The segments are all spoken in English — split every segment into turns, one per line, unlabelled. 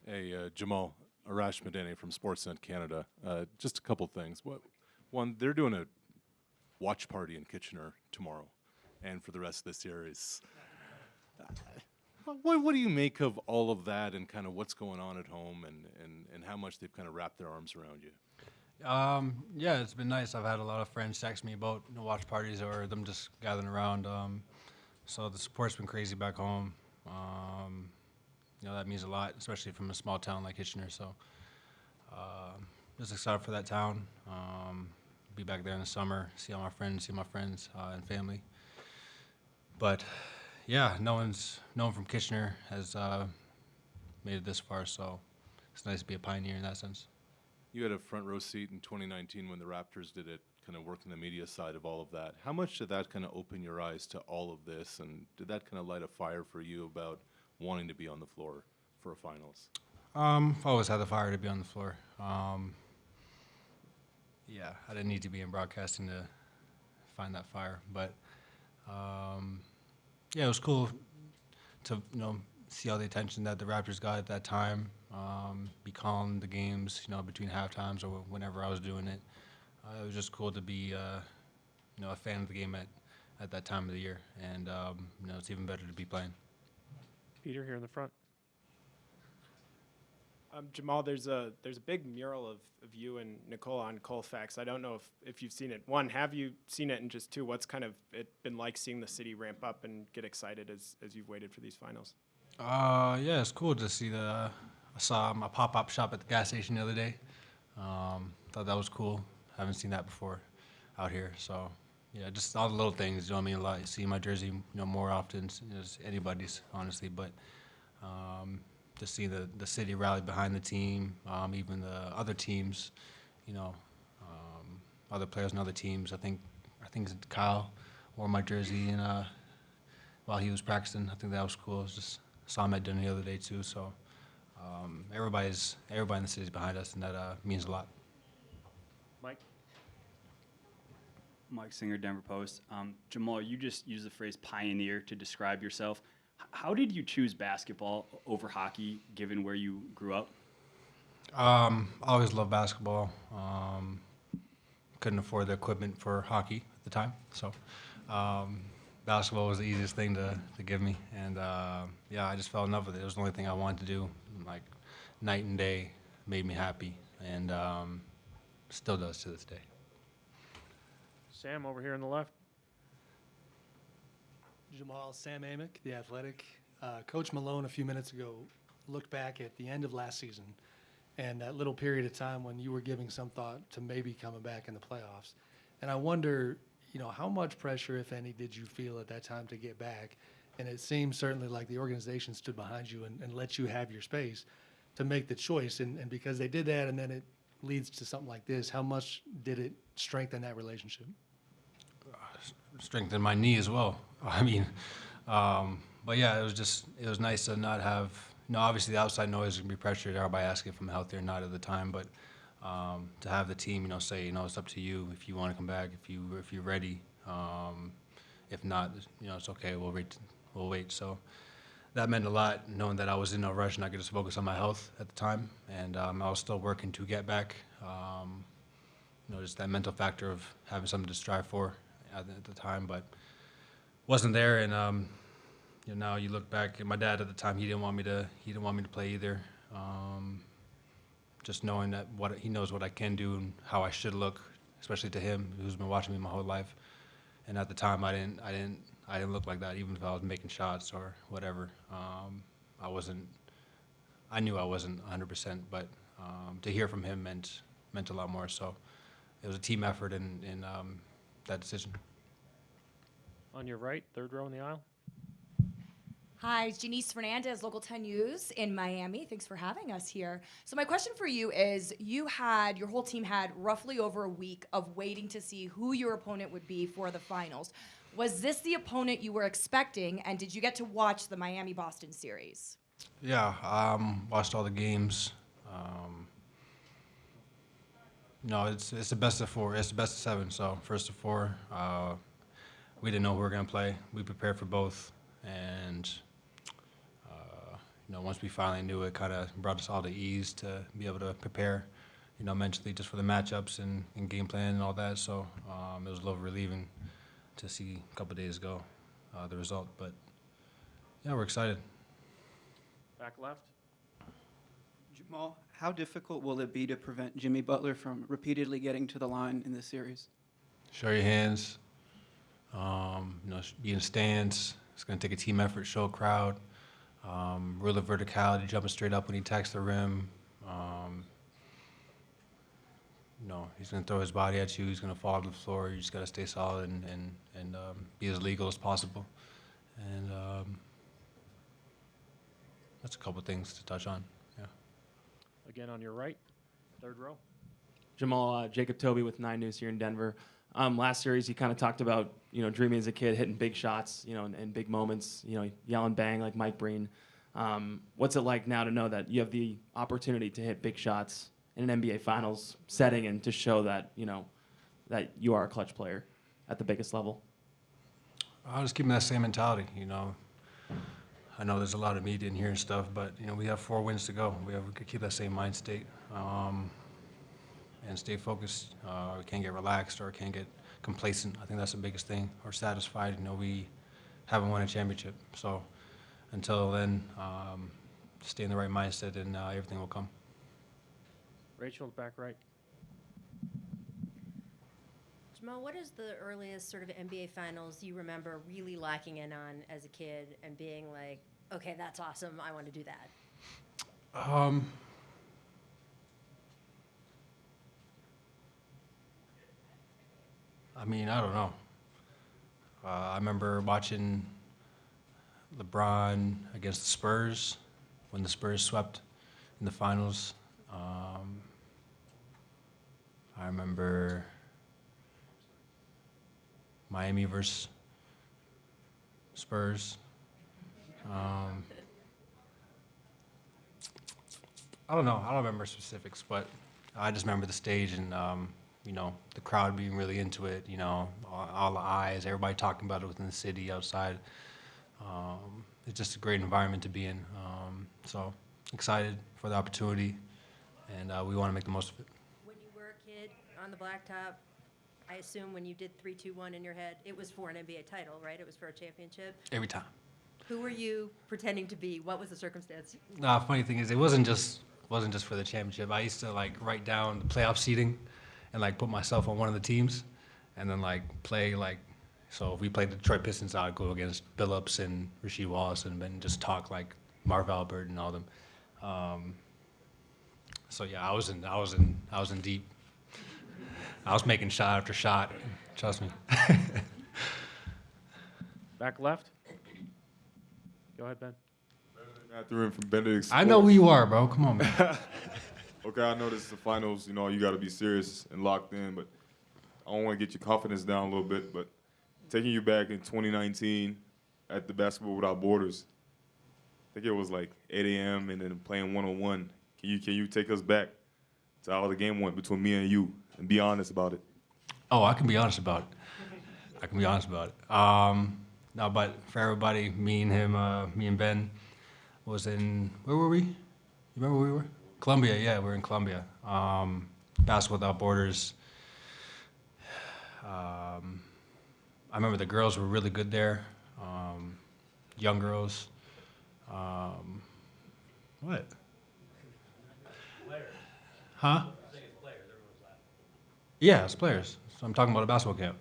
Hey, Jamal, Arash Madeni from Sportsnet Canada. Just a couple things. One, they're doing a watch party in Kitchener tomorrow, and for the rest of the series. What do you make of all of that, and kind of what's going on at home, and how much they've kind of wrapped their arms around you?
Yeah, it's been nice. I've had a lot of friends text me about watch parties or them just gathering around. So the support's been crazy back home. That means a lot, especially from a small town like Kitchener. So just excited for that town. Be back there in the summer, see all my friends, and family. But yeah, no one from Kitchener has made it this far, so it's nice to be a pioneer in that sense.
You had a front row seat in 2019 when the Raptors did it, kind of working the media side of all of that. How much did that kind of open your eyes to all of this, and did that kind of light a fire for you about wanting to be on the floor for a finals?
I've always had the fire to be on the floor. Yeah, I didn't need to be in broadcasting to find that fire, but yeah, it was cool to see all the attention that the Raptors got at that time. Be calling the games, between half times or whenever I was doing it. It was just cool to be, a fan of the game at that time of the year, and it's even better to be playing.
Peter here in the front.
Jamal, there's a big mural of you and Nicole on Colfax. I don't know if you've seen it. One, have you seen it? And just two, what's kind of it been like seeing the city ramp up and get excited as you've waited for these finals?
Yeah, it's cool to see I saw my pop-up shop at the gas station the other day. Thought that was cool. Haven't seen that before out here. So yeah, just all the little things. I mean a lot. You see my jersey, more often as anybody's, honestly. But to see the city rally behind the team, even the other teams, other players and other teams. I think Kyle wore my jersey and while he was practicing. I think that was cool. It was just saw him at dinner the other day too. So everybody in the city is behind us, and that means a lot.
Mike?
Mike Singer, Denver Post. Jamal, you just used the phrase pioneer to describe yourself. How did you choose basketball over hockey, given where you grew up?
I always loved basketball. Couldn't afford the equipment for hockey at the time, so basketball was the easiest thing to give me. And yeah, I just fell in love with it. It was the only thing I wanted to do, like night and day. Made me happy, and still does to this day.
Sam over here on the left.
Jamal, Sam Amick, The Athletic. Coach Malone a few minutes ago looked back at the end of last season and that little period of time when you were giving some thought to maybe coming back in the playoffs. And I wonder, how much pressure, if any, did you feel at that time to get back? And it seems certainly like the organization stood behind you and let you have your space to make the choice. And because they did that and then it leads to something like this, how much did it strengthen that relationship?
Strengthened my knee as well. I mean, but yeah, it was nice to not have, obviously the outside noise can be pressured, everybody asking if I'm healthy or not at the time, but to have the team, say, it's up to you if you want to come back, if you're ready. If not, it's okay, we'll wait. So that meant a lot, knowing that I was in no rush and I could just focus on my health at the time, and I was still working to get back. Just that mental factor of having something to strive for at the time, but wasn't there. And now you look back, and my dad at the time, he didn't want me to play either. Just knowing that he knows what I can do and how I should look, especially to him, who's been watching me my whole life. And at the time, I didn't look like that, even if I was making shots or whatever. I knew I wasn't 100%, but to hear from him meant a lot more. So it was a team effort in that decision.
On your right, third row in the aisle.
Hi, it's Janice Fernandez, Local 10 News in Miami. Thanks for having us here. So my question for you is, your whole team had roughly over a week of waiting to see who your opponent would be for the finals. Was this the opponent you were expecting, and did you get to watch the Miami-Boston series?
Yeah, watched all the games. No, it's the best of four. It's the best of seven. So first of four, we didn't know who we were gonna play. We prepared for both, and once we finally knew it, kind of brought us all to ease to be able to prepare, mentally just for the matchups and game plan and all that. So it was a little relieving to see a couple days ago the result. But yeah, we're excited.
Back left.
Jamal, how difficult will it be to prevent Jimmy Butler from repeatedly getting to the line in this series?
Show your hands. Be in stance. It's going to take a team effort, show a crowd. Real verticality, jumping straight up when he attacks the rim. He's going to throw his body at you. He's going to fall to the floor. You just got to stay solid and be as legal as possible. And that's a couple things to touch on. Yeah.
Again on your right, third row.
Jamal, Jacob Toby with 9 News here in Denver. Last series, you kind of talked about, dreaming as a kid, hitting big shots, and big moments, yelling bang like Mike Breen. What's it like now to know that you have the opportunity to hit big shots in an NBA Finals setting and to show that, that you are a clutch player at the biggest level?
I'll just keep that same mentality, I know there's a lot of media in here and stuff, but, we have 4 wins to go. We could keep that same mind state. And stay focused. We can't get relaxed or can't get complacent. I think that's the biggest thing. Or satisfied. We haven't won a championship. So until then, stay in the right mindset and everything will come.
Rachel, back right.
Jamal, what is the earliest sort of NBA Finals you remember really locking in on as a kid and being like, okay, that's awesome, I want to do that?
I don't know. I remember watching LeBron against the Spurs when the Spurs swept in the finals. I remember Miami versus Spurs. I don't know. I don't remember specifics, but I just remember the stage and the crowd being really into it, all the eyes, everybody talking about it within the city, outside. It's just a great environment to be in. So excited for the opportunity, and we want to make the most of it.
When you were a kid on the blacktop, I assume when you did 3-2-1 in your head, it was for an NBA title, right? It was for a championship?
Every time.
Who were you pretending to be? What was the circumstance?
Funny thing is, it wasn't just for the championship. I used to write down the playoff seeding and put myself on one of the teams and then play so if we played the Detroit Pistons, I'd go against Billups and Rasheed Wallace and then just talk like Marv Albert and all them. So yeah, I was in deep. I was making shot after shot. Trust me.
Back left. Go ahead, Ben.
Matthew from Benedict.
I know who you are, bro. Come on, man.
Okay, I know this is the finals. You got to be serious and locked in, but I don't want to get your confidence down a little bit. But taking you back in 2019 at the Basketball Without Borders, I think it was 8 a.m. and then playing one-on-one. Can you take us back to how the game went between me and you and be honest about it?
Oh, I can be honest about it. No, but for everybody, me and Ben was in, where were we? You remember where we were? Columbia, yeah, we're in Columbia. Basketball Without Borders. I remember the girls were really good there. Young girls. What?
Players.
Huh?
I think it's players. Everyone's laughing.
Yeah, it's players. So I'm talking about a basketball camp.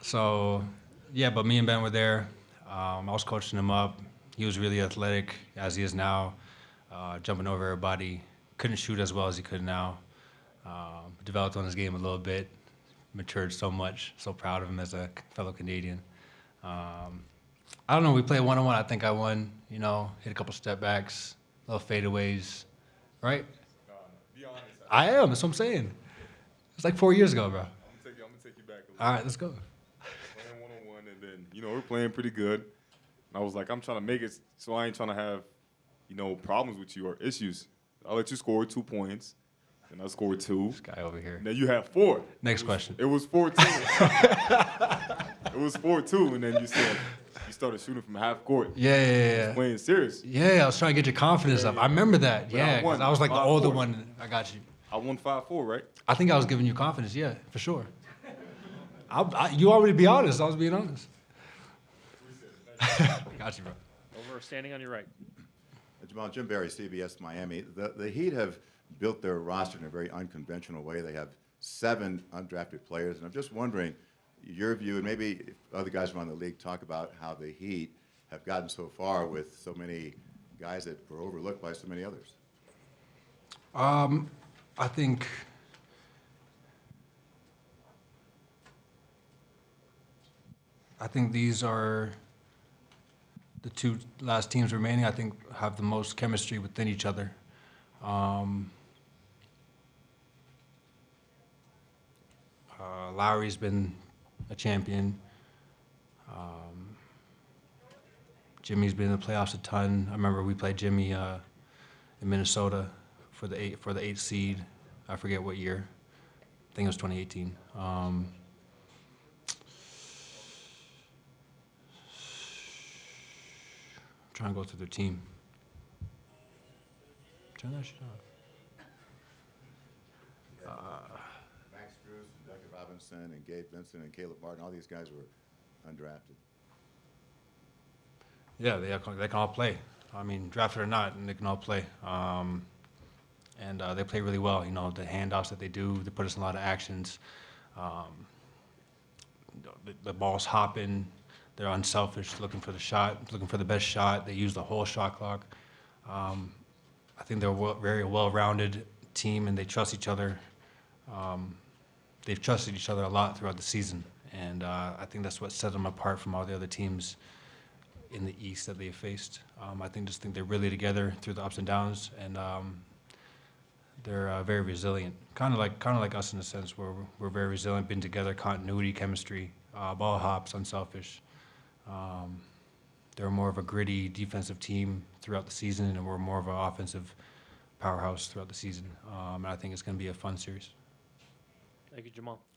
So, yeah, but me and Ben were there. I was coaching him up. He was really athletic, as he is now, jumping over everybody. Couldn't shoot as well as he could now. Developed on his game a little bit. Matured so much. So proud of him as a fellow Canadian. I don't know. We played one-on-one. I think I won. Hit a couple step backs, little fadeaways, right?
Be honest.
I am. That's what I'm saying. It's 4 years ago, bro.
I'm gonna take you back a little.
All right, let's go.
Playing one-on-one, and then we're playing pretty good. And I was like, I'm trying to make it so I ain't trying to have problems with you or issues. I'll let you score 2 points, and I scored 2.
This guy over here.
And then you have 4.
Next question.
It was 14. It was 4-2, and then you said you started shooting from half court.
Yeah.
Playing serious.
Yeah, I was trying to get your confidence up. I remember that.
But I
Yeah, 'cause
won
I was like the
5-4.
older one. I got you.
I won 5-4, right?
I think I was giving you confidence. Yeah, for sure. You want me to be honest? I was being honest. Got you, bro.
Over, standing on your right.
Jamal, Jim Barry, CBS Miami. The Heat have built their roster in a very unconventional way. They have 7 undrafted players, and I'm just wondering your view, and maybe if other guys around the league talk about how the Heat have gotten so far with so many guys that were overlooked by so many others.
I think these are the 2 last teams remaining. I think have the most chemistry within each other. Lowry's been a champion. Jimmy's been in the playoffs a ton. I remember we played Jimmy in Minnesota for the 8th seed. I forget what year. I think it was 2018. Trying to go through their team. Turn that shit off.
Max Strus and Doug Robinson and Gabe Vincent and Caleb Martin, all these guys were undrafted.
Yeah, they can all play. I mean, drafted or not, and they can all play. And they play really well. You know, the handoffs that they do, they put us in a lot of actions. The ball's hopping. They're unselfish, looking for the shot, looking for the best shot. They use the whole shot clock. I think they're a very well-rounded team, and they trust each other. They've trusted each other a lot throughout the season, and I think that's what set them apart from all the other teams in the East that they've faced. I think they're really together through the ups and downs, and they're very resilient. Kind of like us in a sense, where we're very resilient, been together, continuity, chemistry, ball hops, unselfish. They're more of a gritty defensive team throughout the season, and we're more of an offensive powerhouse throughout the season. And I think it's going to be a fun series.
Thank you, Jamal.